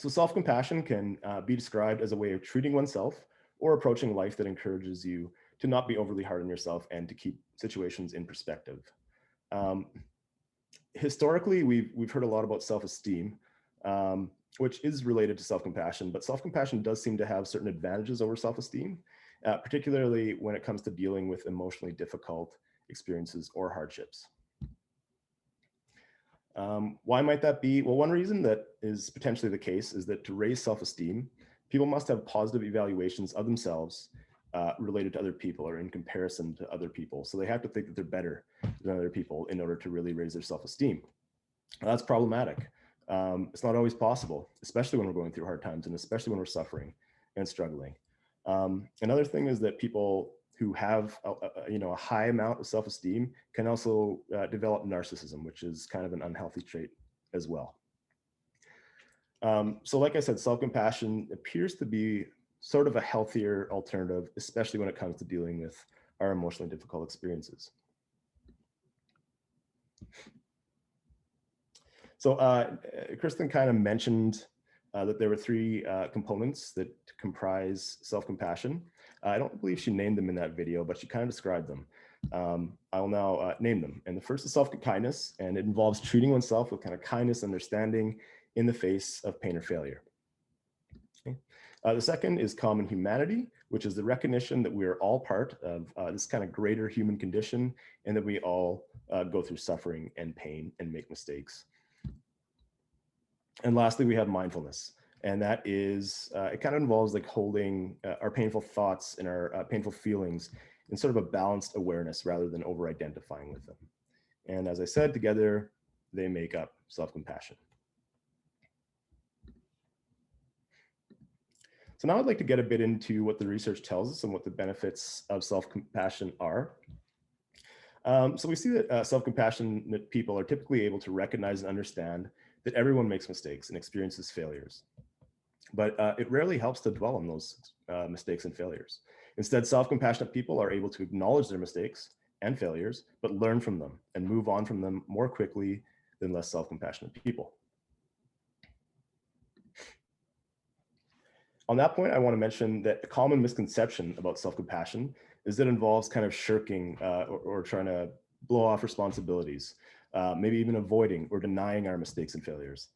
So self-compassion can be described as a way of treating oneself or approaching life that encourages you to not be overly hard on yourself and to keep situations in perspective. Um, Historically, we've heard a lot about self-esteem, which is related to self-compassion, but self-compassion does seem to have certain advantages over self-esteem, particularly when it comes to dealing with emotionally difficult experiences or hardships. Why might that be? Well, one reason that is potentially the case is that to raise self-esteem, people must have positive evaluations of themselves related to other people or in comparison to other people. So they have to think that they're better than other people in order to really raise their self-esteem. That's problematic. It's not always possible, especially when we're going through hard times and especially when we're suffering and struggling. Another thing is that people who have a high amount of self-esteem can also develop narcissism, which is kind of an unhealthy trait as well. So like I said, self-compassion appears to be sort of a healthier alternative, especially when it comes to dealing with our emotionally difficult experiences. So Kristen kind of mentioned that there were three components that comprise self-compassion. I don't believe she named them in that video, but she kind of described them. I will now name them. And the first is self-kindness, and it involves treating oneself with kind of kindness, understanding in the face of pain or failure. Okay. The second is common humanity, which is the recognition that we are all part of this kind of greater human condition, and that we all go through suffering and pain and make mistakes. And lastly, we have mindfulness. And that is, it kind of involves like holding our painful thoughts and our painful feelings in sort of a balanced awareness rather than over-identifying with them. And as I said, together, they make up self-compassion. So now I'd like to get a bit into what the research tells us and what the benefits of self-compassion are. So we see that self-compassionate people are typically able to recognize and understand that everyone makes mistakes and experiences failures. But it rarely helps to dwell on those mistakes and failures. Instead, self-compassionate people are able to acknowledge their mistakes and failures, but learn from them and move on from them more quickly than less self-compassionate people. On that point, I want to mention that a common misconception about self-compassion is that it involves kind of shirking or trying to blow off responsibilities, maybe even avoiding or denying our mistakes and failures.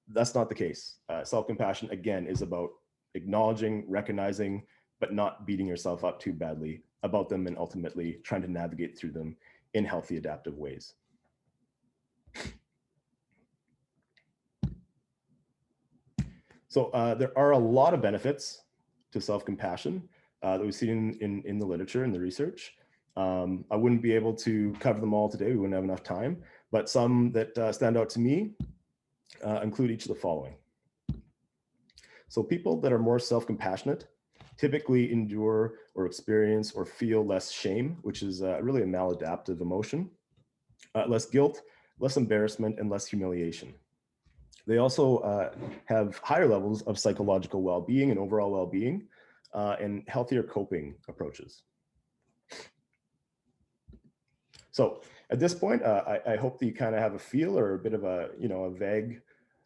That's not the case. Self-compassion, again, is about acknowledging, recognizing, but not beating yourself up too badly about them and ultimately trying to navigate through them in healthy, adaptive ways. So there are a lot of benefits to self-compassion that we've seen in the literature and the research. I wouldn't be able to cover them all today. We wouldn't have enough time, but some that stand out to me include each of the following. So people that are more self-compassionate typically endure or experience or feel less shame, which is really a maladaptive emotion, less guilt, less embarrassment, and less humiliation. They also have higher levels of psychological well-being and overall well-being and healthier coping approaches. So at this point, I hope that you kind of have a feel or a bit of a, a vague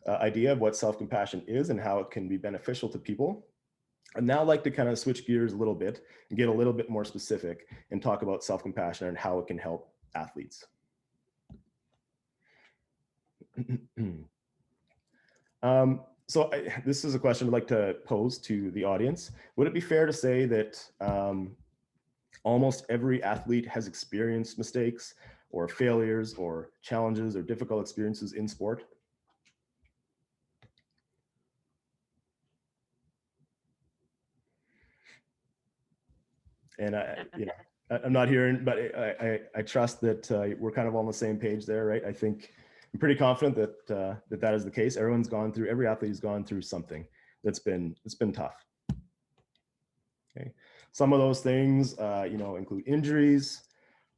idea of what self-compassion is and how it can be beneficial to people. I'd now like to kind of switch gears a little bit and get a little bit more specific and talk about self-compassion and how it can help athletes. This is a question I'd like to pose to the audience. Would it be fair to say that almost every athlete has experienced mistakes or failures or challenges or difficult experiences in sport? And I'm not hearing, but I trust that we're kind of on the same page there, right? I think I'm pretty confident that that is the case. Every athlete has gone through something that's been tough. Okay, some of those things, include injuries,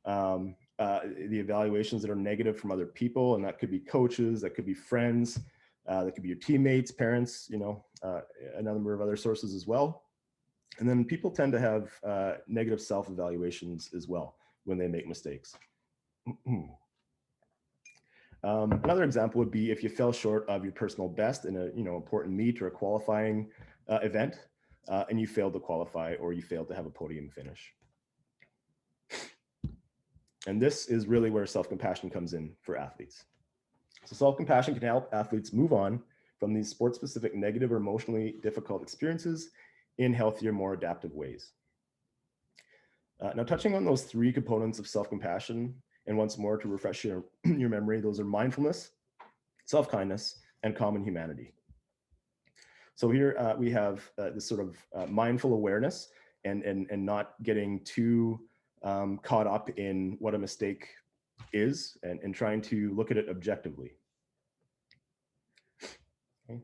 the evaluations that are negative from other people, and that could be coaches, that could be friends, that could be your teammates, parents, a number of other sources as well. And then people tend to have negative self-evaluations as well when they make mistakes. Another example would be if you fell short of your personal best in a important meet or a qualifying event, and you failed to qualify or you failed to have a podium finish. And this is really where self-compassion comes in for athletes. So self-compassion can help athletes move on from these sport-specific negative or emotionally difficult experiences in healthier, more adaptive ways. Now, touching on those three components of self-compassion, and once more to refresh your memory, those are mindfulness, self-kindness, and common humanity. So here we have this sort of mindful awareness and not getting too caught up in what a mistake is and trying to look at it objectively. Okay.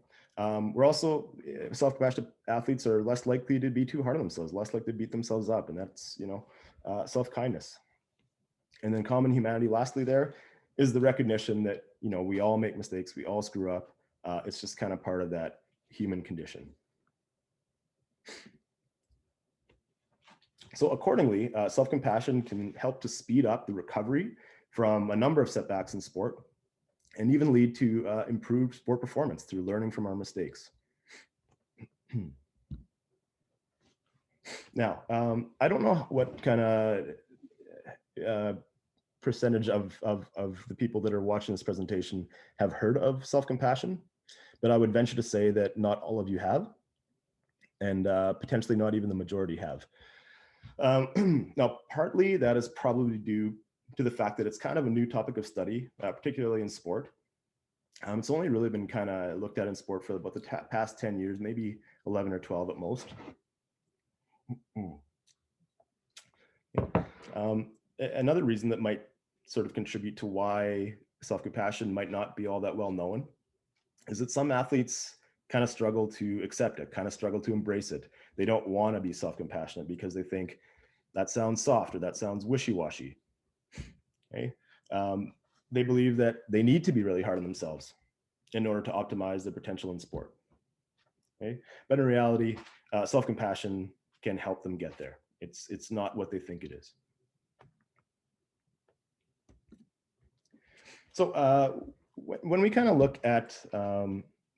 We're also, self-compassionate athletes are less likely to be too hard on themselves, less likely to beat themselves up, and that's, self-kindness. And then common humanity, lastly, there is the recognition that, we all make mistakes, we all screw up. It's just kind of part of that human condition. So accordingly, self-compassion can help to speed up the recovery from a number of setbacks in sport and even lead to improved sport performance through learning from our mistakes. Now, I don't know what kind of percentage of the people that are watching this presentation have heard of self-compassion, but I would venture to say that not all of you have, and potentially not even the majority have. Now, partly that is probably due to the fact that it's kind of a new topic of study, particularly in sport. It's only really been kind of looked at in sport for about the past 10 years, maybe 11 or 12 at most. Another reason that might sort of contribute to why self-compassion might not be all that well known is that some athletes kind of struggle to accept it, kind of struggle to embrace it. They don't want to be self-compassionate because they think that sounds soft or that sounds wishy-washy. Okay? They believe that they need to be really hard on themselves in order to optimize their potential in sport. Okay? But in reality, self-compassion can help them get there. It's not what they think it is. So when we kind of look at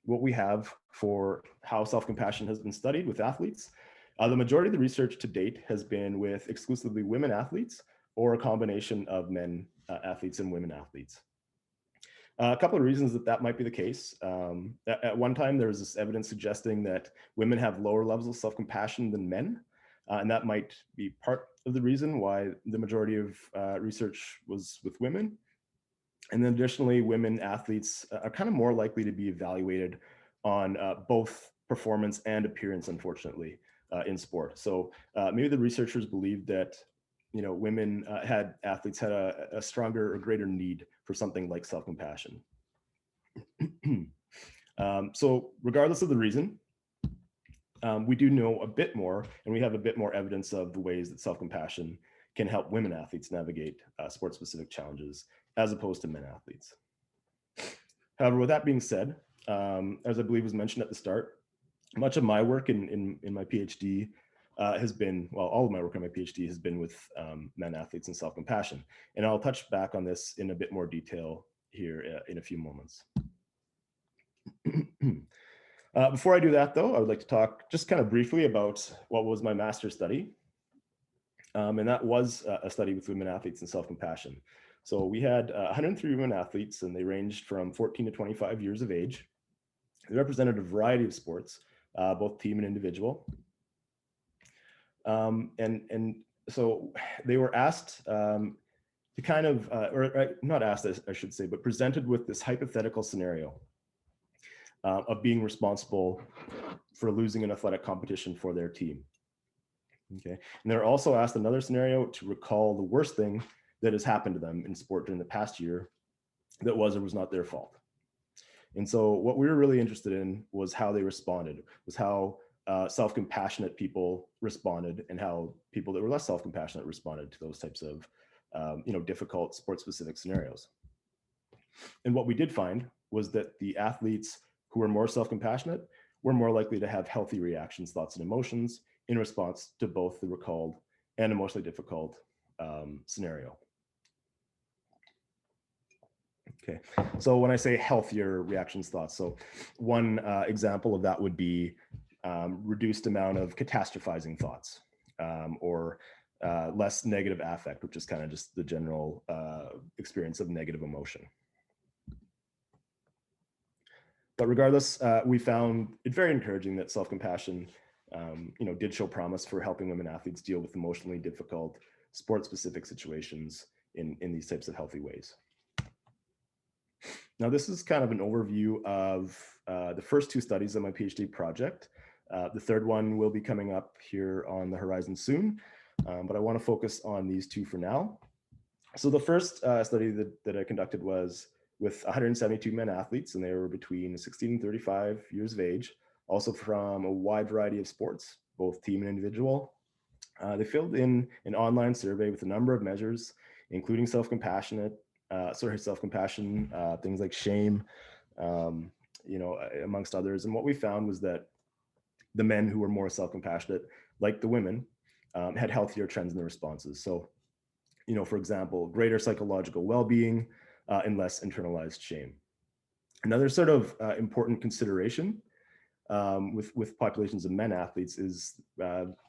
what we have for how self-compassion has been studied with athletes, the majority of the research to date has been with exclusively women athletes or a combination of men athletes and women athletes. A couple of reasons that might be the case. At one time, there was this evidence suggesting that women have lower levels of self-compassion than men, and that might be part of the reason why the majority of research was with women. And then additionally, women athletes are kind of more likely to be evaluated on both performance and appearance, unfortunately, in sport. So maybe the researchers believed that women athletes had a stronger or greater need for something like self-compassion. So regardless of the reason, we do know a bit more, and we have a bit more evidence of the ways that self-compassion can help women athletes navigate sport-specific challenges as opposed to men athletes. However, with that being said, as I believe was mentioned at the start, much of my work in my PhD has been, well, all of my work on my PhD has been with men athletes and self-compassion. And I'll touch back on this in a bit more detail here in a few moments. Before I do that, though, I would like to talk just kind of briefly about what was my master's study. And that was a study with women athletes and self-compassion. So we had 103 women athletes, and they ranged from 14 to 25 years of age. They represented a variety of sports, both team and individual. And so they were asked to kind of, or not asked, I should say, but presented with this hypothetical scenario of being responsible for losing an athletic competition for their team. Okay, and they're also asked another scenario to recall the worst thing that has happened to them in sport during the past year that was or was not their fault. And so what we were really interested in was how they responded, was how self-compassionate people responded and how people that were less self-compassionate responded to those types of difficult sport-specific scenarios. And what we did find was that the athletes who were more self-compassionate were more likely to have healthy reactions, thoughts, and emotions in response to both the recalled and emotionally difficult scenario. Okay, so when I say healthier reactions thoughts, so one example of that would be reduced amount of catastrophizing thoughts, or less negative affect, which is kind of just the general experience of negative emotion. But regardless, we found it very encouraging that self-compassion, did show promise for helping women athletes deal with emotionally difficult sport-specific situations in these types of healthy ways. Now, this is kind of an overview of the first two studies of my PhD project. The third one will be coming up here on the horizon soon, but I want to focus on these two for now. So the first study that I conducted was with 172 men athletes, and they were between 16 and 35 years of age, also from a wide variety of sports, both team and individual. They filled in an online survey with a number of measures, including self-compassion, things like shame, amongst others. And what we found was that the men who were more self-compassionate, like the women, had healthier trends in the responses. So, for example, greater psychological well-being and less internalized shame. Another sort of important consideration with populations of men athletes is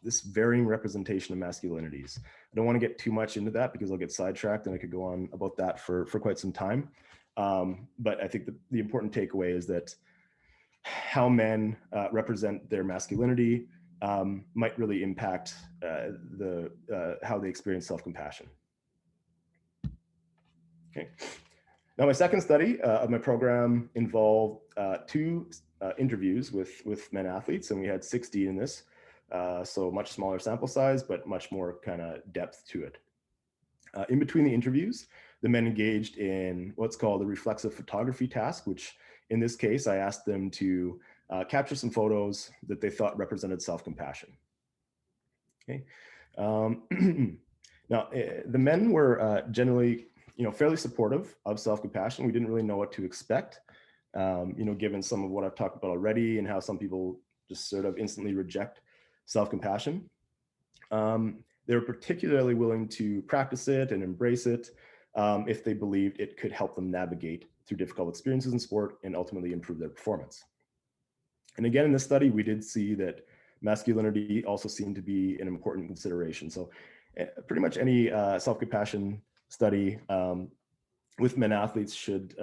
this varying representation of masculinities. I don't want to get too much into that because I'll get sidetracked, and I could go on about that for quite some time. But I think the important takeaway is that how men represent their masculinity might really impact how they experience self-compassion. Okay. Now, my second study of my program involved two interviews with men athletes, and we had 16 in this, so much smaller sample size, but much more kind of depth to it. In between the interviews, the men engaged in what's called the reflexive photography task, which in this case, I asked them to capture some photos that they thought represented self-compassion. Okay. Now, the men were generally fairly supportive of self-compassion. We didn't really know what to expect, given some of what I've talked about already and how some people just sort of instantly reject self-compassion. They were particularly willing to practice it and embrace it if they believed it could help them navigate through difficult experiences in sport and ultimately improve their performance. And again, in this study, we did see that masculinity also seemed to be an important consideration. So pretty much any self-compassion study with men athletes should,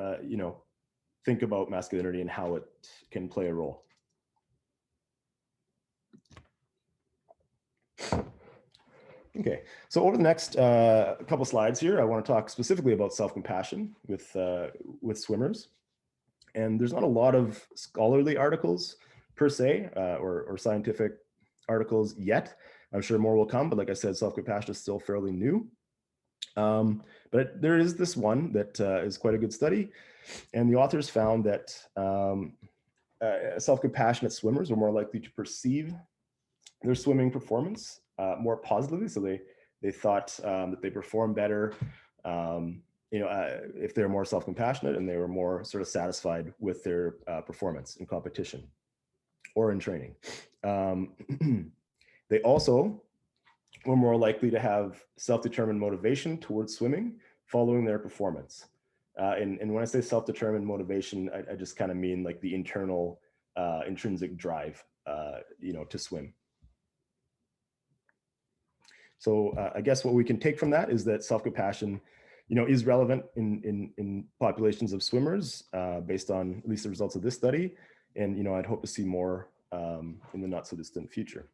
think about masculinity and how it can play a role. Okay, so over the next couple slides here, I want to talk specifically about self-compassion with swimmers. And there's not a lot of scholarly articles per se, or scientific articles yet. I'm sure more will come, but like I said, self-compassion is still fairly new. But there is this one that is quite a good study, and the authors found that self-compassionate swimmers were more likely to perceive their swimming performance more positively. So they thought that they performed better, if they're more self-compassionate, and they were more sort of satisfied with their performance in competition or in training. They also were more likely to have self-determined motivation towards swimming following their performance. And when I say self-determined motivation, I just kind of mean like the internal intrinsic drive, to swim. So I guess what we can take from that is that self-compassion, is relevant in populations of swimmers based on at least the results of this study. And, I'd hope to see more in the not so distant future.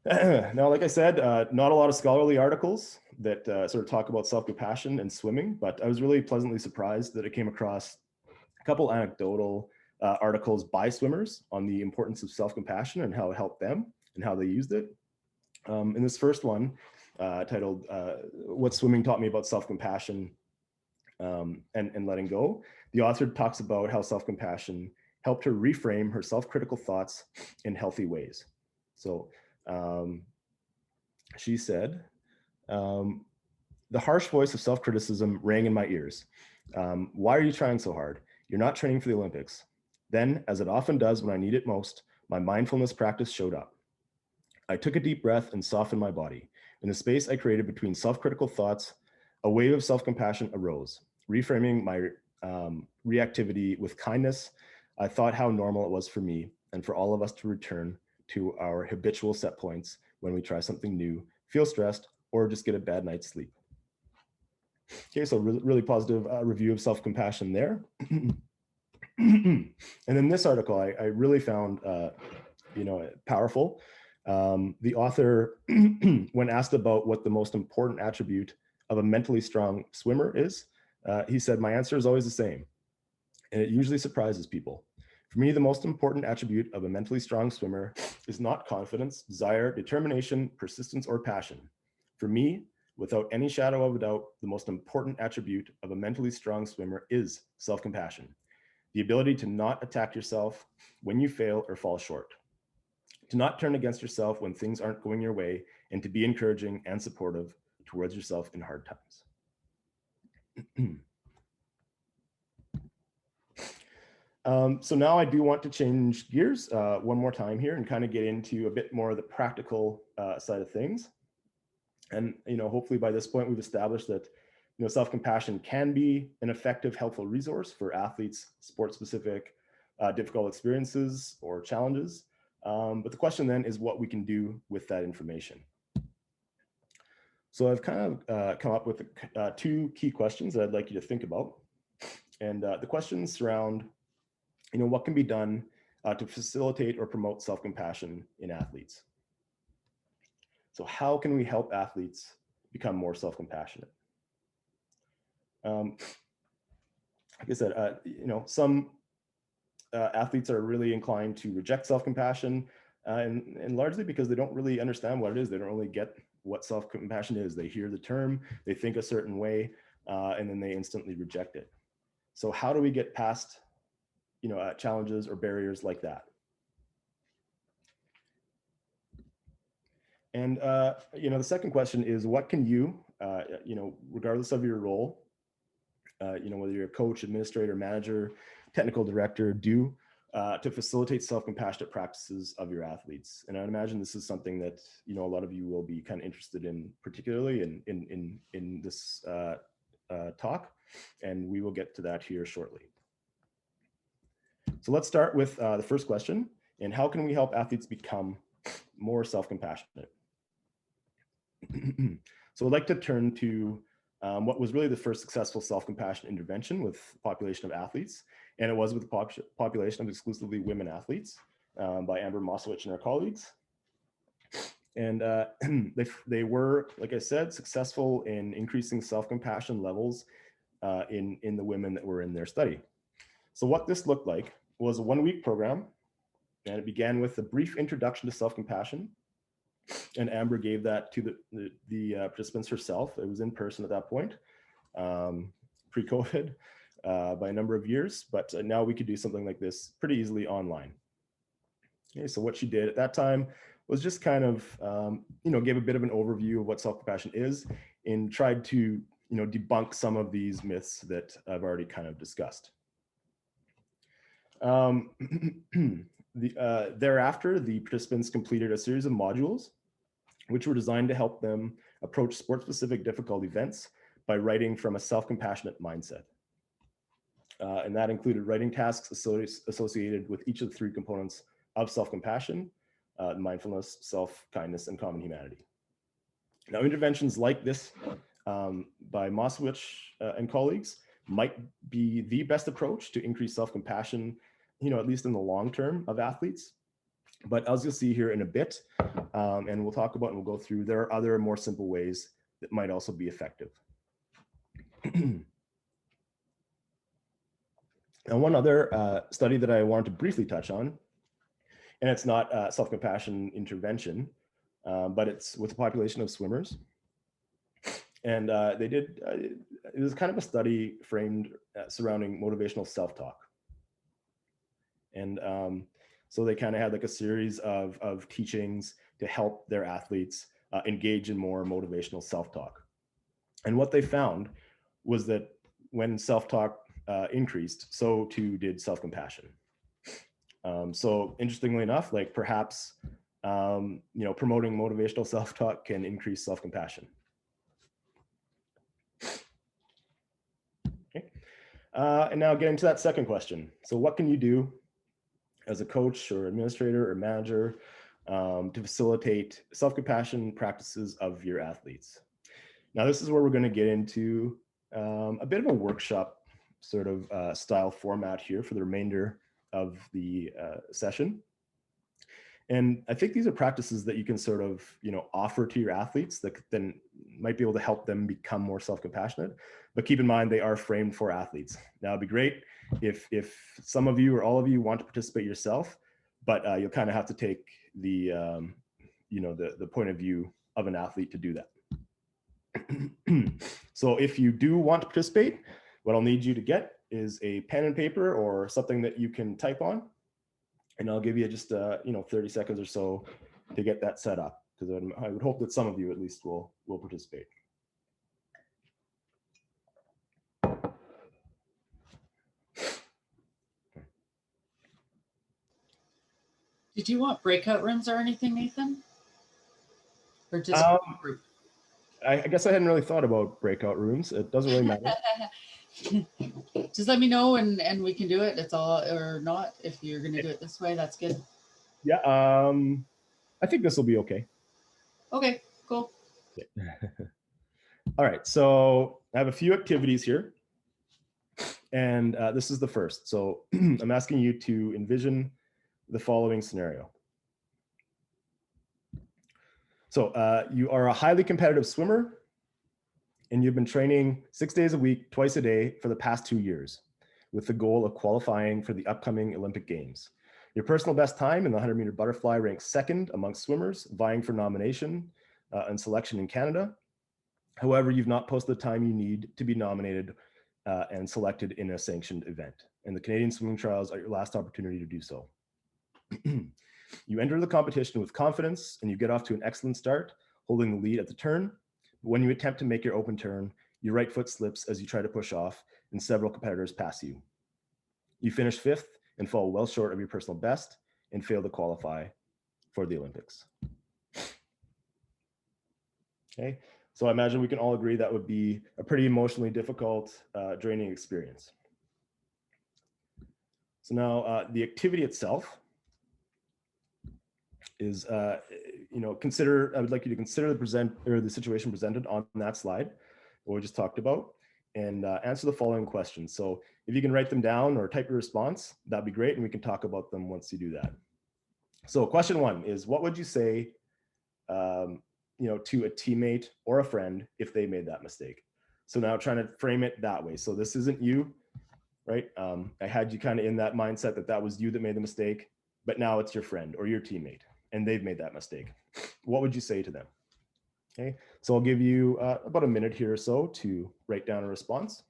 Now, like I said, not a lot of scholarly articles that sort of talk about self-compassion and swimming, but I was really pleasantly surprised that I came across a couple anecdotal articles by swimmers on the importance of self-compassion and how it helped them and how they used it. In this first one, titled What Swimming Taught Me About Self-Compassion and Letting Go, the author talks about how self-compassion helped her reframe her self-critical thoughts in healthy ways. So she said, the harsh voice of self-criticism rang in my ears. Why are you trying so hard? You're not training for the Olympics. Then, as it often does when I need it most, my mindfulness practice showed up. I took a deep breath and softened my body. In the space I created between self-critical thoughts, A wave of self-compassion arose. Reframing my reactivity with kindness, I thought how normal it was for me and for all of us to return to our habitual set points when we try something new, feel stressed, or just get a bad night's sleep. Okay, so really positive review of self-compassion there. And then this article I really found powerful. The author, when asked about what the most important attribute of a mentally strong swimmer is, he said, "My answer is always the same, and it usually surprises people. For me, the most important attribute of a mentally strong swimmer is not confidence, desire, determination, persistence, or passion. For me, without any shadow of a doubt, the most important attribute of a mentally strong swimmer is self-compassion. The ability to not attack yourself when you fail or fall short, to not turn against yourself when things aren't going your way, and to be encouraging and supportive towards yourself in hard times." So now I do want to change gears one more time here and kind of get into a bit more of the practical side of things. And hopefully by this point we've established that self-compassion can be an effective, helpful resource for athletes' sport-specific difficult experiences or challenges. But the question then is what we can do with that information. So I've kind of come up with two key questions that I'd like you to think about. And the questions surround, what can be done to facilitate or promote self-compassion in athletes? So how can we help athletes become more self-compassionate? Like I said, some athletes are really inclined to reject self-compassion, and largely because they don't really understand what it is. They don't really get what self-compassion is. They hear the term, they think a certain way, and then they instantly reject it. So how do we get past challenges or barriers like that? And the second question is, what can you, regardless of your role, whether you're a coach, administrator, manager, technical director, do to facilitate self-compassionate practices of your athletes? And I'd imagine this is something that a lot of you will be kind of interested in, particularly in this talk, and we will get to that here shortly. So let's start with the first question, and how can we help athletes become more self-compassionate? So I'd like to turn to what was really the first successful self-compassion intervention with population of athletes, and it was with the population of exclusively women athletes by Amber Mosowich and her colleagues. And they were, like I said, successful in increasing self-compassion levels in the women that were in their study. So what this looked like was a 1-week program, and it began with a brief introduction to self-compassion. And Amber gave that to the participants herself. It was in person at that point, pre-COVID by a number of years, but now we could do something like this pretty easily online. Okay, so what she did at that time was just kind of, gave a bit of an overview of what self-compassion is and tried to, debunk some of these myths that I've already kind of discussed. Thereafter, the participants completed a series of modules which were designed to help them approach sport-specific difficult events by writing from a self-compassionate mindset. And that included writing tasks associated with each of the 3 components of self-compassion: mindfulness, self-kindness, and common humanity. Now, interventions like this by Mosowich and colleagues might be the best approach to increase self-compassion, at least in the long term of athletes. But as you'll see here in a bit, and we'll talk about and we'll go through, there are other more simple ways that might also be effective. Now, one other study that I wanted to briefly touch on, and it's not a self-compassion intervention, but it's with a population of swimmers. And they did, it was kind of a study framed surrounding motivational self-talk. And so they kind of had like a series of teachings to help their athletes engage in more motivational self-talk. And what they found was that when self-talk increased, so too did self-compassion. So interestingly enough, like perhaps, promoting motivational self-talk can increase self-compassion. And now getting to that second question. So what can you do as a coach or administrator or manager to facilitate self-compassion practices of your athletes? Now, this is where we're going to get into a bit of a workshop sort of style format here for the remainder of the session. And I think these are practices that you can sort of, offer to your athletes that then might be able to help them become more self-compassionate. But keep in mind, they are framed for athletes. Now, it'd be great if some of you or all of you want to participate yourself, but you'll kind of have to take the, the point of view of an athlete to do that. So if you do want to participate, what I'll need you to get is a pen and paper or something that you can type on. And I'll give you just 30 seconds or so to get that set up, because I would hope that some of you at least will participate. Did you want breakout rooms or anything, Nathan? Or just group? I guess I hadn't really thought about breakout rooms. It doesn't really matter. Just let me know and we can do it. It's all or not. If you're going to do it this way, that's good. Yeah. I think this will be okay. Okay, cool. All right. So I have a few activities here. And this is the first. So I'm asking you to envision the following scenario. So you are a highly competitive swimmer, and you've been training 6 days a week, twice a day for the past 2 years, with the goal of qualifying for the upcoming Olympic Games. Your personal best time in the 100-meter butterfly ranks second amongst swimmers vying for nomination and selection in Canada. However, you've not posted the time you need to be nominated and selected in a sanctioned event. And the Canadian Swimming Trials are your last opportunity to do so. You enter the competition with confidence and you get off to an excellent start, holding the lead at the turn. But when you attempt to make your open turn, your right foot slips as you try to push off, and several competitors pass you. You finish 5th and fall well short of your personal best and fail to qualify for the Olympics. Okay, so I imagine we can all agree that would be a pretty emotionally difficult, draining experience. So now the activity itself is, I would like you to consider the situation presented on that slide, what we just talked about, and answer the following questions. So if you can write them down or type your response, that'd be great, and we can talk about them once you do that. So question 1 is, what would you say, to a teammate or a friend if they made that mistake? So now trying to frame it that way. So this isn't you, right? I had you kind of in that mindset that was you that made the mistake, but now it's your friend or your teammate, and they've made that mistake. What would you say to them? Okay, so I'll give you about a minute here or so to write down a response.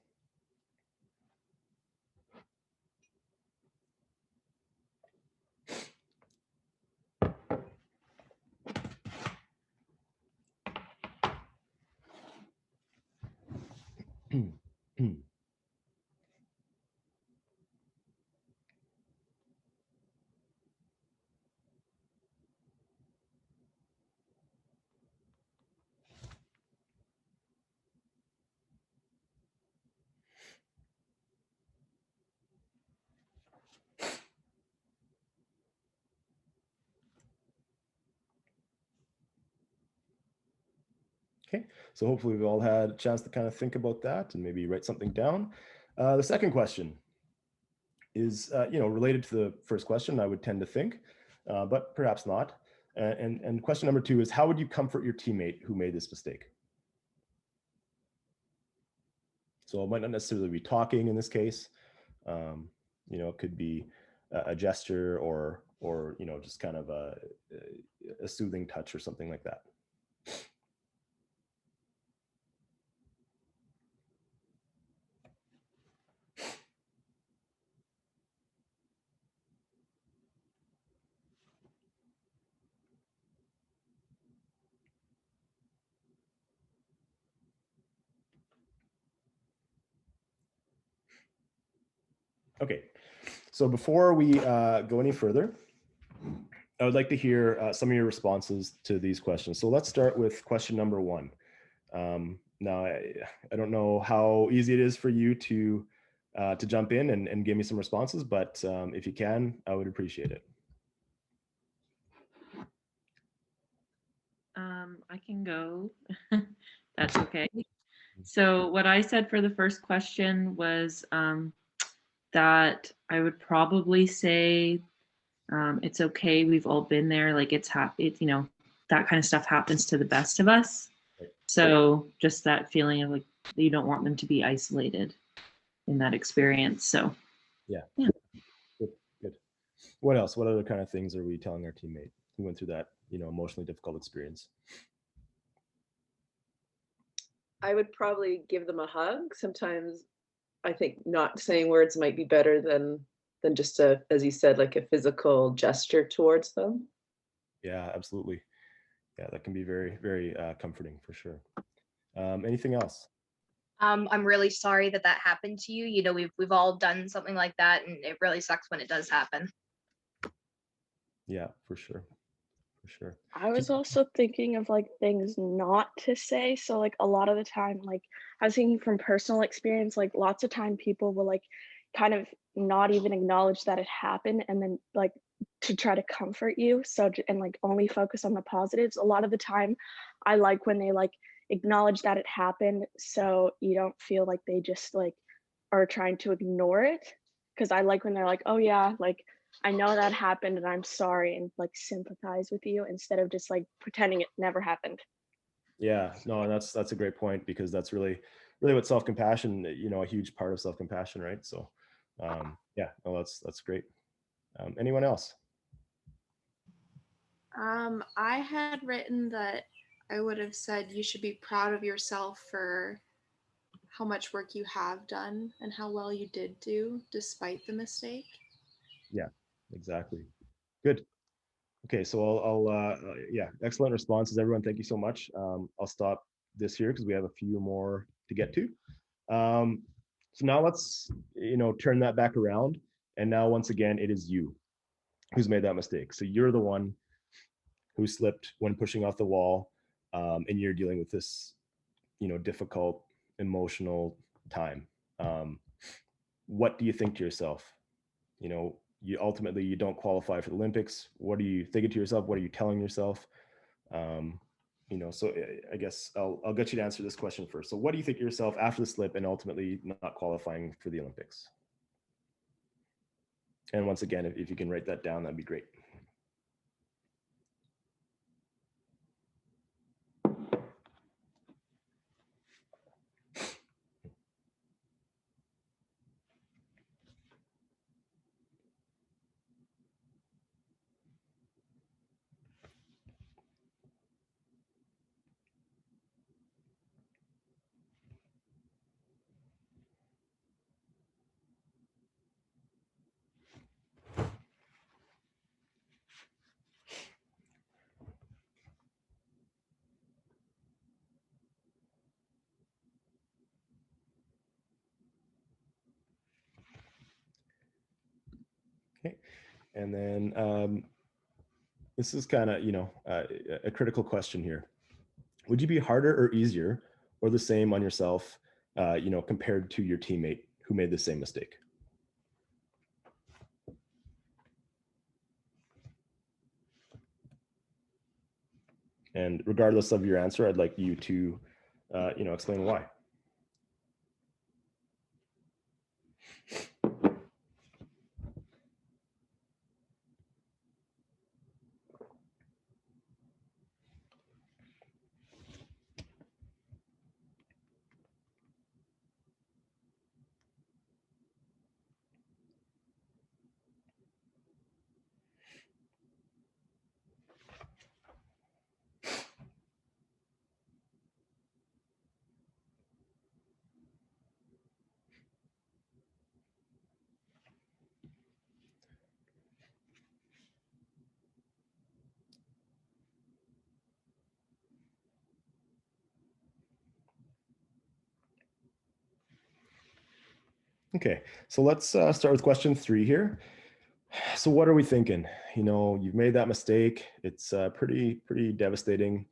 Okay, so hopefully we've all had a chance to kind of think about that and maybe write something down. The second question is, related to the first question, I would tend to think, but perhaps not. And question number 2 is, how would you comfort your teammate who made this mistake? So it might not necessarily be talking in this case. It could be a gesture or just kind of a soothing touch or something like that. Okay, so before we go any further, I would like to hear some of your responses to these questions. So let's start with question number 1. Now, I don't know how easy it is for you to to jump in and give me some responses, but if you can, I would appreciate it. I can go. That's okay. So what I said for the first question was that I would probably say it's okay. We've all been there. Like it's you know, that kind of stuff happens to the best of us. Right. So just that feeling of like you don't want them to be isolated in that experience. So yeah. Good. What else? What other kind of things are we telling our teammate who went through that, you know, emotionally difficult experience? I would probably give them a hug. Sometimes I think not saying words might be better than just a, as you said, like a physical gesture towards them. Yeah, absolutely. Yeah, that can be very, very comforting for sure. Anything else? I'm really sorry that that happened to you. You know, we've all done something like that, and it really sucks when it does happen. Yeah, for sure. For sure. I was also thinking of like things not to say. So like a lot of the time, like I was thinking from personal experience, like lots of time people will like kind of not even acknowledge that it happened and then like to try to comfort you. So and like only focus on the positives. A lot of the time I like when they like acknowledge that it happened so you don't feel like they just like are trying to ignore it. Cause I like when they're like, oh yeah, like I know that happened and I'm sorry, and like sympathize with you instead of just like pretending it never happened. Yeah, no, that's a great point, because that's really what self-compassion, you know, a huge part of self-compassion, right? So yeah, no, that's great. Anyone else? I had written that I would have said you should be proud of yourself for how much work you have done and how well you did do despite the mistake. Yeah, exactly. Good. Okay, so yeah, excellent responses, everyone. Thank you so much. I'll stop this here because we have a few more to get to. So now let's, you know, turn that back around. And now, once again, it is you who's made that mistake. So you're the one who slipped when pushing off the wall, and you're dealing with this, you know, difficult emotional time. What do you think to yourself? You know, you ultimately you don't qualify for the Olympics. What are you thinking to yourself? What are you telling yourself? You know, so I guess I'll get you to answer this question first. So what do you think to yourself after the slip and ultimately not qualifying for the Olympics? And once again, if you can write that down, that'd be great. Okay, and then this is kind of, you know, a critical question here. Would you be harder or easier or the same on yourself, you know, compared to your teammate who made the same mistake? And regardless of your answer, I'd like you to, you know, explain why. Okay, so let's start with question 3 here. So what are we thinking? You know, you've made that mistake. It's pretty devastating.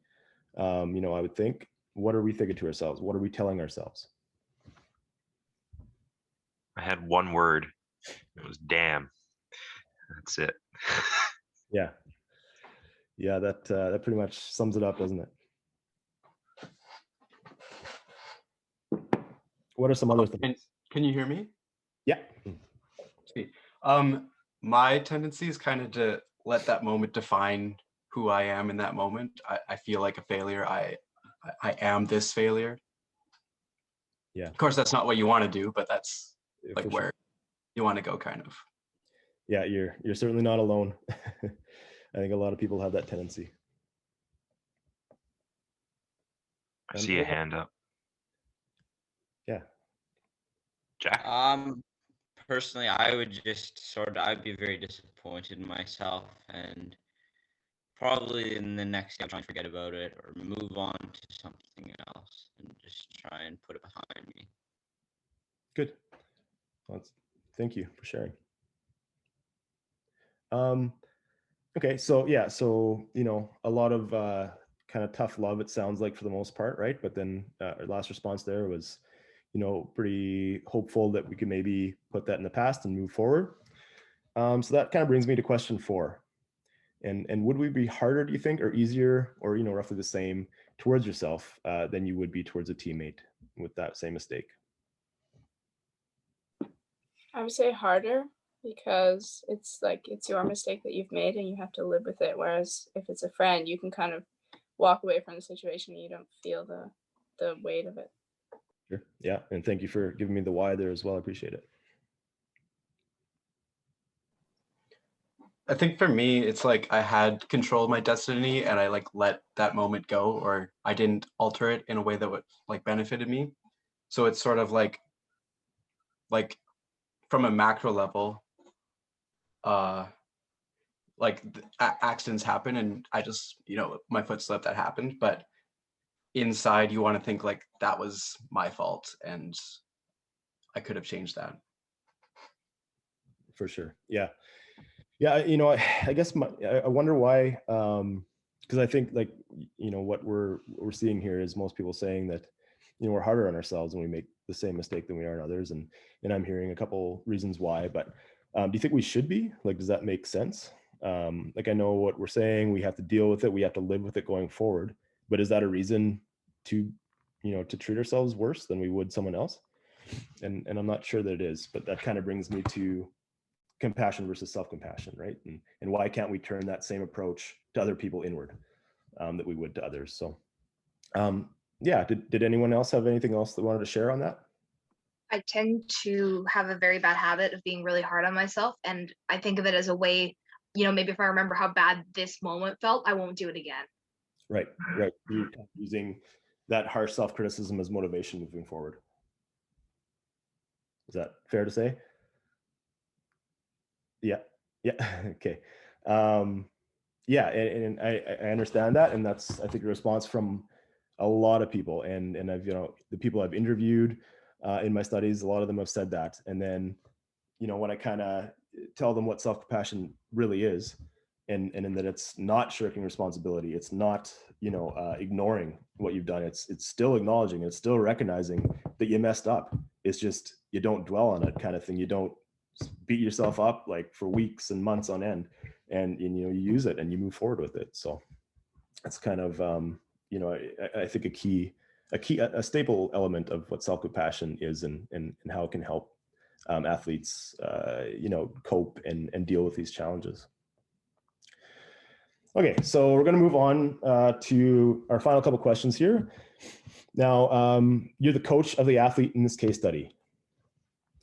You know, I would think. What are we thinking to ourselves? What are we telling ourselves? had one word. It was damn. That's it. Yeah. Yeah, that pretty much sums it up, doesn't it? What are some other things? Can you hear me? Yeah. Sweet. My tendency is kind of to let that moment define who I am in that moment. I feel like a failure. I am this failure. Yeah. Of course, that's not what you want to do, but that's like For where sure. you want to go, kind of. Yeah, you're certainly not alone. I think a lot of people have that tendency. I see a hand up. Yeah. Jack? Personally, I would just I'd be very disappointed in myself, and probably in the next day, try and forget about it or move on to something else and just try and put it behind me. Good. Well, thank you for sharing. Okay, so yeah, so a lot of kind of tough love, it sounds like, for the most part, right? But then our last response there was, pretty hopeful that we could maybe put that in the past and move forward. So that kind of brings me to question 4. And would we be harder, do you think, or easier, or roughly the same towards yourself than you would be towards a teammate with that same mistake? I would say harder, because it's your mistake that you've made and you have to live with it. Whereas if it's a friend, you can kind of walk away from the situation and you don't feel the weight of it. Sure. Yeah. And thank you for giving me the why there as well. I appreciate it. I think for me, it's like I had control of my destiny and I let that moment go, or I didn't alter it in a way that would benefited me. So it's sort of like from a macro level, accidents happen and I just, my foot slipped, that happened. But inside you want to think that was my fault and I could have changed that. For sure. Yeah. Yeah. I guess I wonder why, because I think what we're seeing here is most people saying that, we're harder on ourselves when we make the same mistake than we are on others. And I'm hearing a couple reasons why, but do you think we should be? Does that make sense? I know what we're saying, we have to deal with it, we have to live with it going forward, but is that a reason to, to treat ourselves worse than we would someone else? And I'm not sure that it is, but that kind of brings me to compassion versus self-compassion, right? And why can't we turn that same approach to other people inward that we would to others? So yeah, did anyone else have anything else they wanted to share on that? I tend to have a very bad habit of being really hard on myself, and I think of it as a way, maybe if I remember how bad this moment felt, I won't do it again. Right. You're using that harsh self-criticism as motivation moving forward. Is that fair to say? Yeah. Okay. Yeah, and I understand that, and that's, I think, a response from a lot of people, and I've the people I've interviewed in my studies, a lot of them have said that. And then when I kind of tell them what self-compassion really is, and in that it's not shirking responsibility, it's not ignoring what you've done, it's still acknowledging, it's still recognizing that you messed up. It's just you don't dwell on it, kind of thing. You don't beat yourself up for weeks and months on end, and you use it and you move forward with it. So that's kind of I think a staple element of what self-compassion is, and how it can help athletes cope and deal with these challenges. Okay, so we're going to move on to our final couple questions here. Now, you're the coach of the athlete in this case study.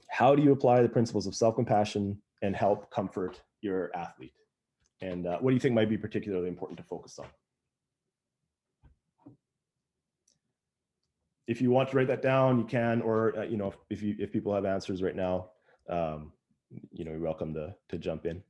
How do you apply the principles of self-compassion and help comfort your athlete? And what do you think might be particularly important to focus on? If you want to write that down, you can, or if people have answers right now, you're welcome to jump in.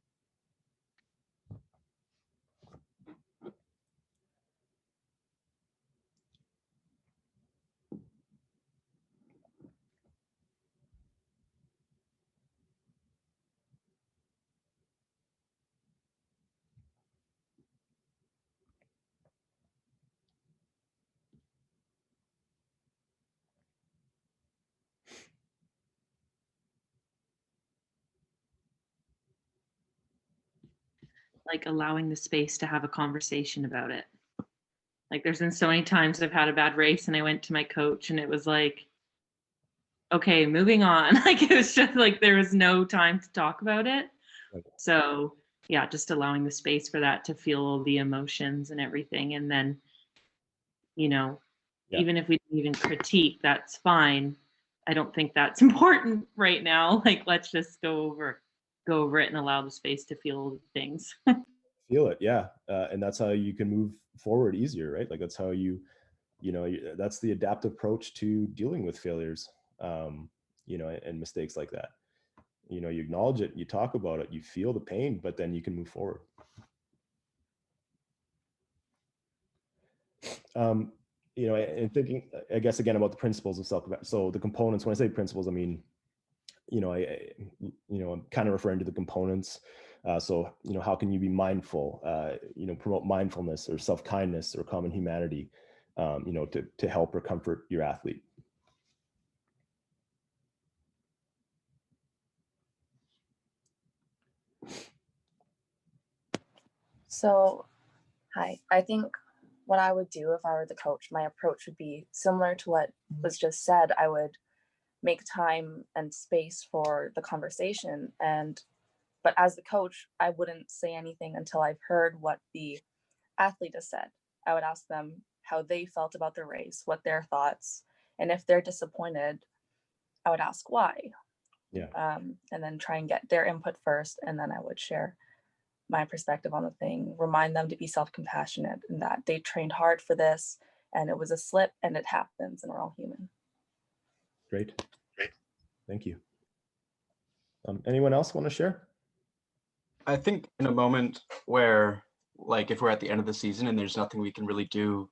like allowing the space to have a conversation about it. Like there's been so many times I've had a bad race and I went to my coach and it was like, okay, moving on. Like it was just like there was no time to talk about it. Right. So yeah, just allowing the space for that to feel all the emotions and everything. And then, you know, Yeah. even if we didn't even critique, that's fine. I don't think that's important right now. Like let's just go over it and allow the space to feel things. Feel it, yeah. And that's how you can move forward easier, right? Like that's how that's the adaptive approach to dealing with failures, and mistakes like that. You acknowledge it, you talk about it, you feel the pain, but then you can move forward. And thinking, I guess, again, about the principles of self-compassion. So the components, when I say principles, I mean, I'm kind of referring to the components. So, how can you be mindful, promote mindfulness or self-kindness or common humanity, to help or comfort your athlete. So, hi, I think what I would do if I were the coach, my approach would be similar to what was just said. I would make time and space for the conversation. But as the coach, I wouldn't say anything until I've heard what the athlete has said. I would ask them how they felt about the race, what their thoughts, and if they're disappointed, I would ask why. Yeah. And then try and get their input first, and then I would share my perspective on the thing, remind them to be self-compassionate and that they trained hard for this and it was a slip and it happens and we're all human. Great. Thank you. Anyone else want to share? I think in a moment where, like, if we're at the end of the season and there's nothing we can really do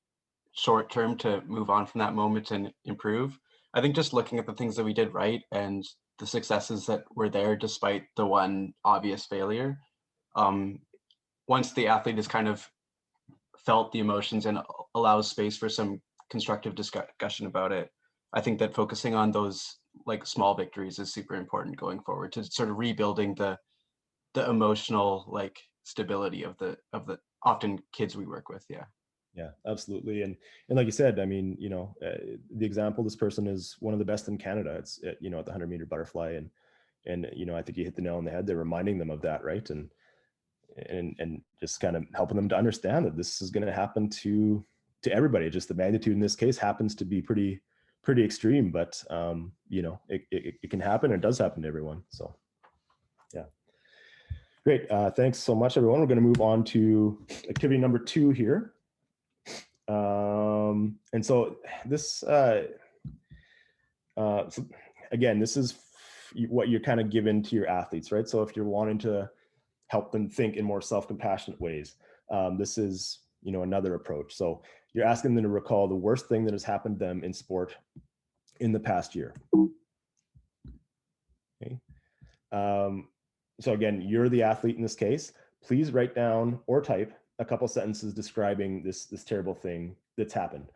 short term to move on from that moment and improve, I think just looking at the things that we did right and the successes that were there despite the one obvious failure, once the athlete has kind of felt the emotions and allows space for some constructive discussion about it, I think that focusing on those like small victories is super important going forward to sort of rebuilding the emotional like stability of the often kids we work with. Yeah, absolutely. And like you said, I mean, the example, this person is one of the best in Canada. It's at the 100-meter butterfly, and I think you hit the nail on the head. They're reminding them of that, right? And just kind of helping them to understand that this is going to happen to everybody. Just the magnitude in this case happens to be pretty extreme, but it can happen, and it does happen to everyone. So yeah, great. Thanks so much, everyone. We're going to move on to activity number 2 here. And so this, so again, this is what you're kind of given to your athletes, right? So if you're wanting to help them think in more self-compassionate ways, this is, another approach. So you're asking them to recall the worst thing that has happened to them in sport in the past year. Okay. So again, you're the athlete in this case. Please write down or type a couple sentences describing this terrible thing that's happened,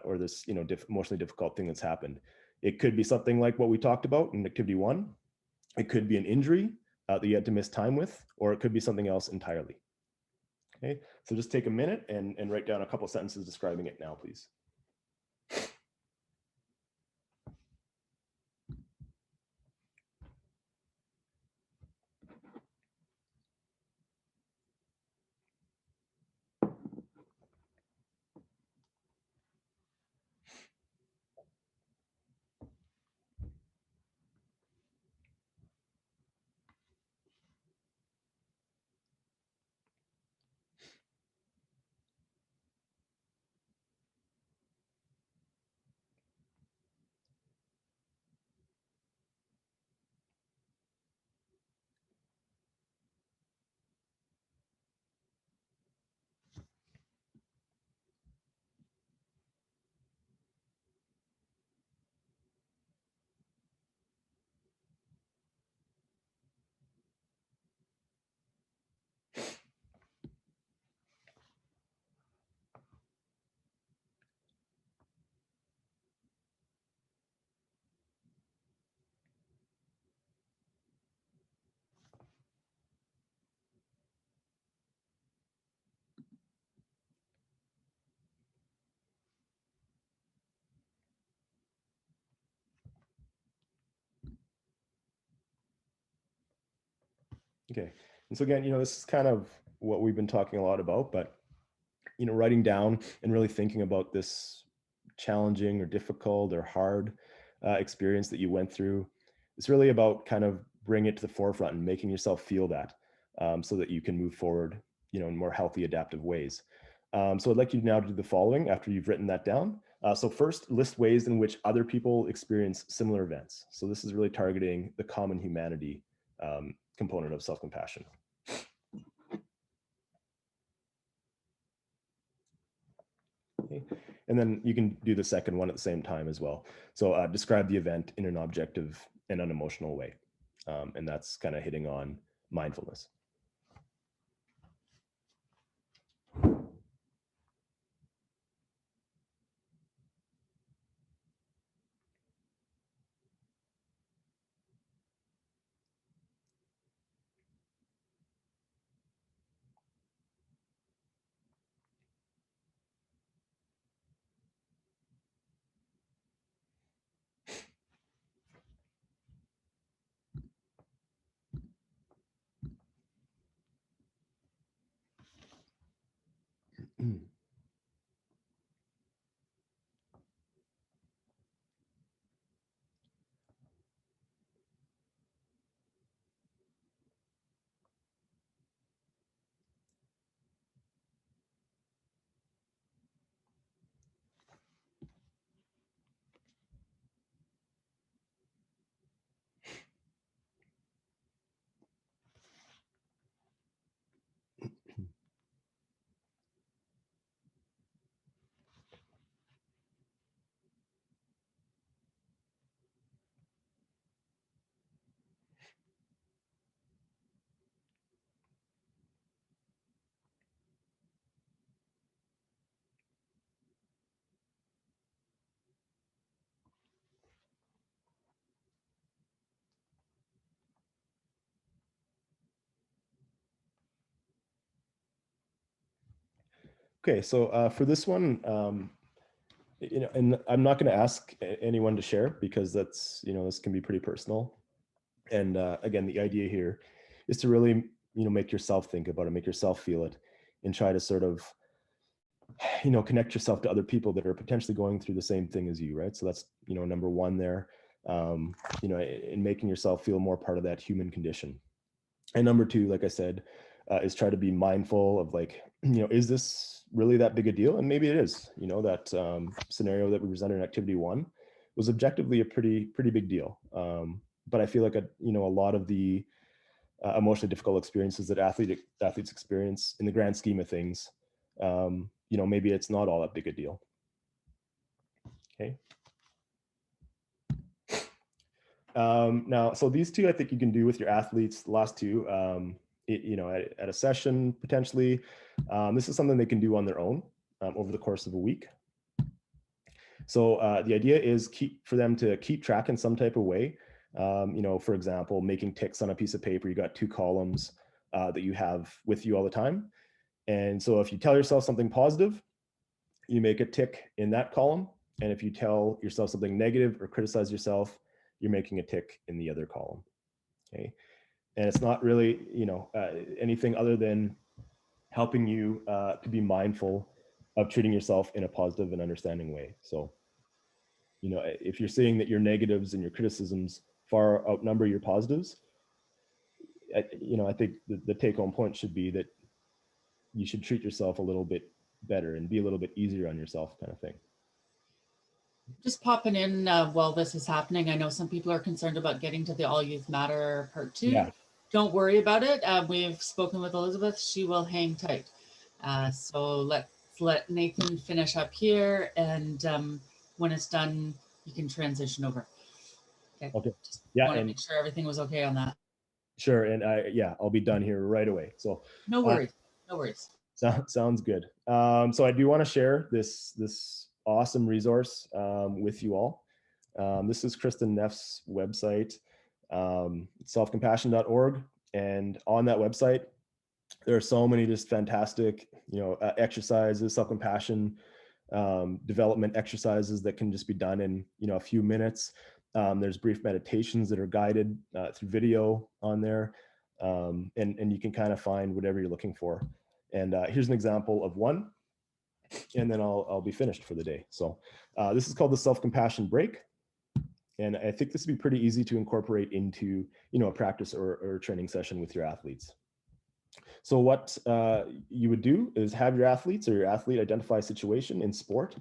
or this emotionally difficult thing that's happened. It could be something like what we talked about in activity 1. It could be an injury that you had to miss time with, or it could be something else entirely. Okay, so just take a minute and write down a couple sentences describing it now, please. Okay. And so again, this is kind of what we've been talking a lot about, but, writing down and really thinking about this challenging or difficult or hard experience that you went through, it's really about kind of bringing it to the forefront and making yourself feel that, so that you can move forward, in more healthy, adaptive ways. So I'd like you now to do the following after you've written that down. So first, list ways in which other people experience similar events. So this is really targeting the common humanity component of self-compassion. Okay. And then you can do the second one at the same time as well. So describe the event in an objective and unemotional way. And that's kind of hitting on mindfulness. Okay, so for this one, and I'm not going to ask anyone to share because that's, this can be pretty personal. And again, the idea here is to really, make yourself think about it, make yourself feel it, and try to sort of, connect yourself to other people that are potentially going through the same thing as you, right? So that's, number one there, in making yourself feel more part of that human condition. And number two, like I said, is try to be mindful of like, is this really that big a deal? And maybe it is. That scenario that we presented in activity one was objectively a pretty big deal. But I feel like a lot of the emotionally difficult experiences that athletes experience in the grand scheme of things, maybe it's not all that big a deal. Okay. Now, so these two, I think you can do with your athletes. The last two, at a session potentially. This is something they can do on their own over the course of a week. So the idea is for them to keep track in some type of way. For example, making ticks on a piece of paper. You got two columns that you have with you all the time. And so if you tell yourself something positive, you make a tick in that column. And if you tell yourself something negative or criticize yourself, you're making a tick in the other column. Okay. And it's not really, anything other than helping you to be mindful of treating yourself in a positive and understanding way. So, if you're seeing that your negatives and your criticisms far outnumber your positives, I think the take-home point should be that you should treat yourself a little bit better and be a little bit easier on yourself, kind of thing. Just popping in while this is happening. I know some people are concerned about getting to the All Youth Matter part 2. Yeah. Don't worry about it. We've spoken with Elizabeth. She will hang tight. So let's let Nathan finish up here. And when it's done, you can transition over. Okay. Just Yeah. want to make sure everything was okay on that. Sure. And I'll be done here right away. So no worries. No worries. Sounds good. So I do want to share this awesome resource with you all. This is Kristen Neff's website, selfcompassion.org. And on that website, there are so many just fantastic, exercises, self-compassion development exercises that can just be done in, a few minutes. There's brief meditations that are guided through video on there. and you can kind of find whatever you're looking for. And here's an example of one, and then I'll be finished for the day. So this is called the self-compassion break. And I think this would be pretty easy to incorporate into, a practice or a training session with your athletes. So what you would do is have your athletes or your athlete identify a situation in sport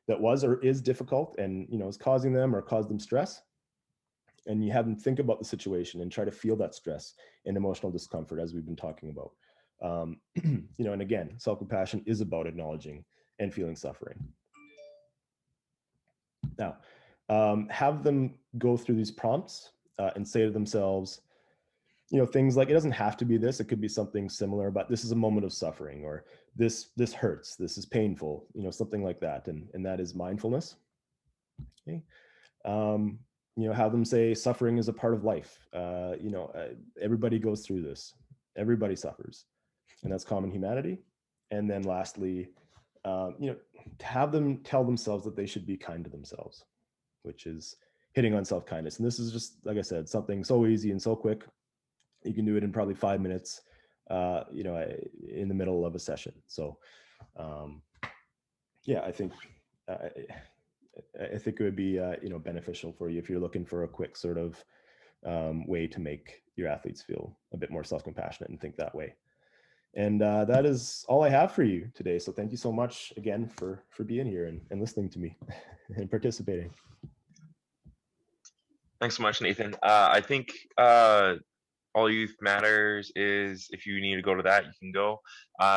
that was or is difficult and, is causing them or caused them stress. And you have them think about the situation and try to feel that stress and emotional discomfort, as we've been talking about. And again, self-compassion is about acknowledging and feeling suffering. Now, have them go through these prompts and say to themselves, things like, it doesn't have to be this, it could be something similar, but this is a moment of suffering, or this hurts, this is painful, something like that. And that is mindfulness. Okay. Have them say suffering is a part of life. Everybody goes through this, everybody suffers, and that's common humanity. And then lastly, have them tell themselves that they should be kind to themselves, which is hitting on self-kindness. And this is just, like I said, something so easy and so quick. You can do it in probably 5 minutes, in the middle of a session. So, yeah, I think it would be, beneficial for you if you're looking for a quick sort of way to make your athletes feel a bit more self-compassionate and think that way. And that is all I have for you today. So thank you so much again for being here and listening to me and participating. Thanks so much, Nathan. I think All Youth Matters is, if you need to go to that, you can go.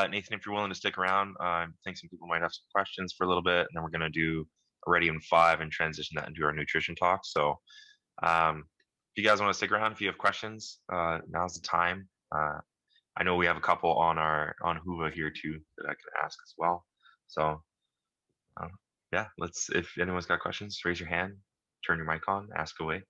Nathan, if you're willing to stick around, I think some people might have some questions for a little bit, and then we're going to do a Ready in 5 and transition that into our nutrition talk. So if you guys want to stick around, if you have questions, now's the time. I know we have a couple on Huva here too that I can ask as well. So yeah, if anyone's got questions, raise your hand, turn your mic on, ask away.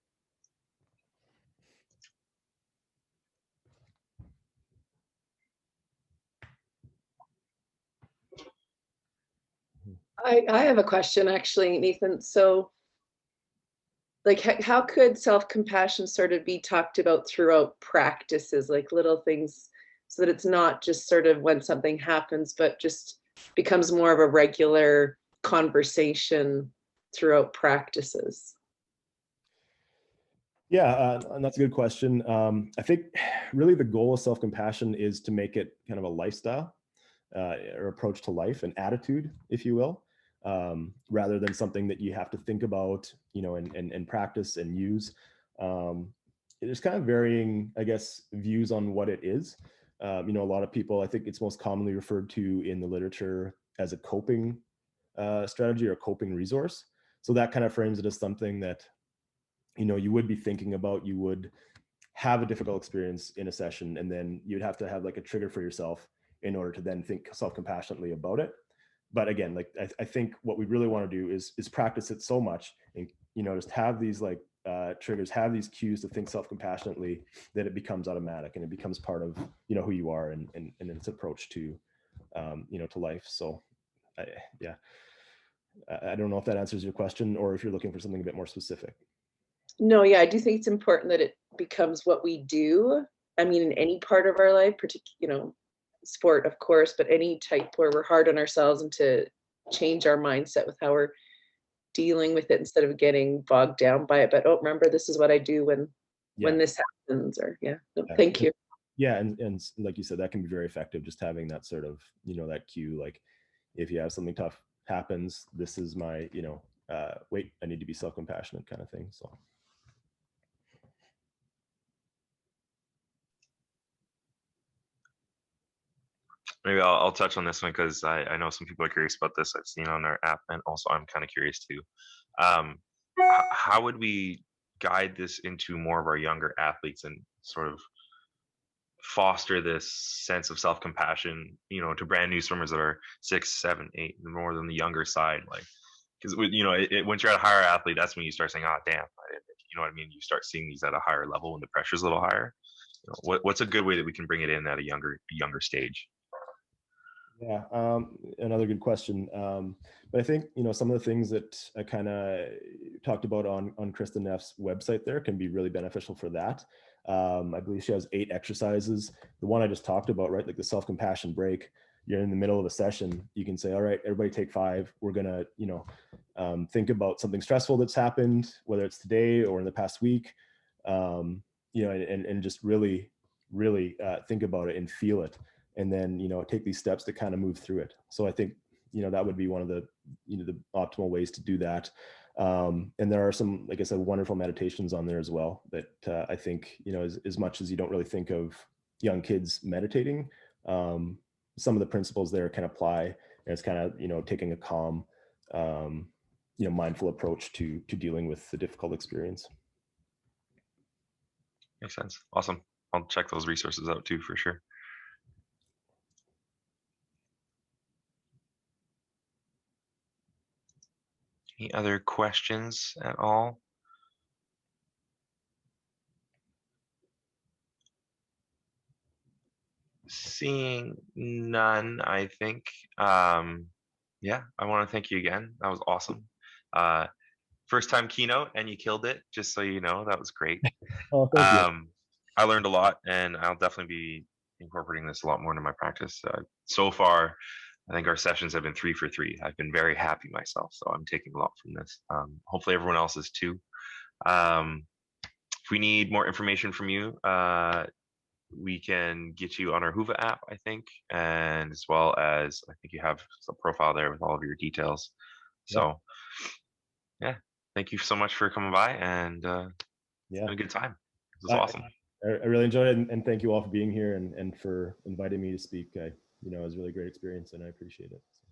I have a question actually, Nathan. So like how could self-compassion sort of be talked about throughout practices, like little things, so that it's not just sort of when something happens, but just becomes more of a regular conversation throughout practices? Yeah, and that's a good question. I think really the goal of self-compassion is to make it kind of a lifestyle or approach to life, an attitude, if you will, rather than something that you have to think about, and practice and use. There's kind of varying, I guess, views on what it is. A lot of people, I think it's most commonly referred to in the literature as a coping strategy or coping resource. So that kind of frames it as something that, you would be thinking about. You would have a difficult experience in a session, and then you'd have to have like a trigger for yourself in order to then think self-compassionately about it. But again, like I think what we really want to do is practice it so much, and just have these like triggers, have these cues to think self-compassionately, that it becomes automatic and it becomes part of who you are and its approach to to life. So yeah, I don't know if that answers your question, or if you're looking for something a bit more specific. No, yeah, I do think it's important that it becomes what we do. I mean, in any part of our life, particularly, sport, of course, but any type where we're hard on ourselves, and to change our mindset with how we're dealing with it instead of getting bogged down by it. But remember, this is what I do when this happens, or thank you. Yeah, and like you said, that can be very effective, just having that sort of, that cue, like if you have something tough happens, this is my, wait, I need to be self-compassionate kind of thing. So. Maybe I'll touch on this one because I know some people are curious about this. I've seen on our app, and also I'm kind of curious too. How would we guide this into more of our younger athletes and sort of foster this sense of self-compassion, to brand new swimmers that are 6, 7, 8, more than the younger side? Like, because once you're at a higher athlete, that's when you start saying, "Oh, damn," you know what I mean? You start seeing these at a higher level when the pressure's a little higher. What's a good way that we can bring it in at a younger stage? Yeah, another good question. But I think, some of the things that I kind of talked about on Krista Neff's website there can be really beneficial for that. I believe she has 8 exercises. The one I just talked about, right? Like the self-compassion break. You're in the middle of a session. You can say, all right, everybody take 5. We're going to, think about something stressful that's happened, whether it's today or in the past week, and just really, really think about it and feel it. And then, take these steps to kind of move through it. So I think, that would be one of the, the optimal ways to do that. And there are some, like I said, wonderful meditations on there as well that I think, as much as you don't really think of young kids meditating, some of the principles there can apply. And it's kind of, taking a calm, mindful approach to dealing with the difficult experience. Makes sense. Awesome. I'll check those resources out too, for sure. Any other questions at all? Seeing none, I think. Yeah, I want to thank you again. That was awesome. First time keynote and you killed it, just so you know. That was great. Oh, thank you. I learned a lot, and I'll definitely be incorporating this a lot more into my practice. So far, I think our sessions have been 3 for 3. I've been very happy myself, so I'm taking a lot from this. Hopefully everyone else is too. If we need more information from you, we can get you on our Hoova app, I think, and as well as I think you have a profile there with all of your details. So yeah, thank you so much for coming by, and it's been a good time. This was awesome. I really enjoyed it, and thank you all for being here and for inviting me to speak. It was a really great experience, and I appreciate it. So.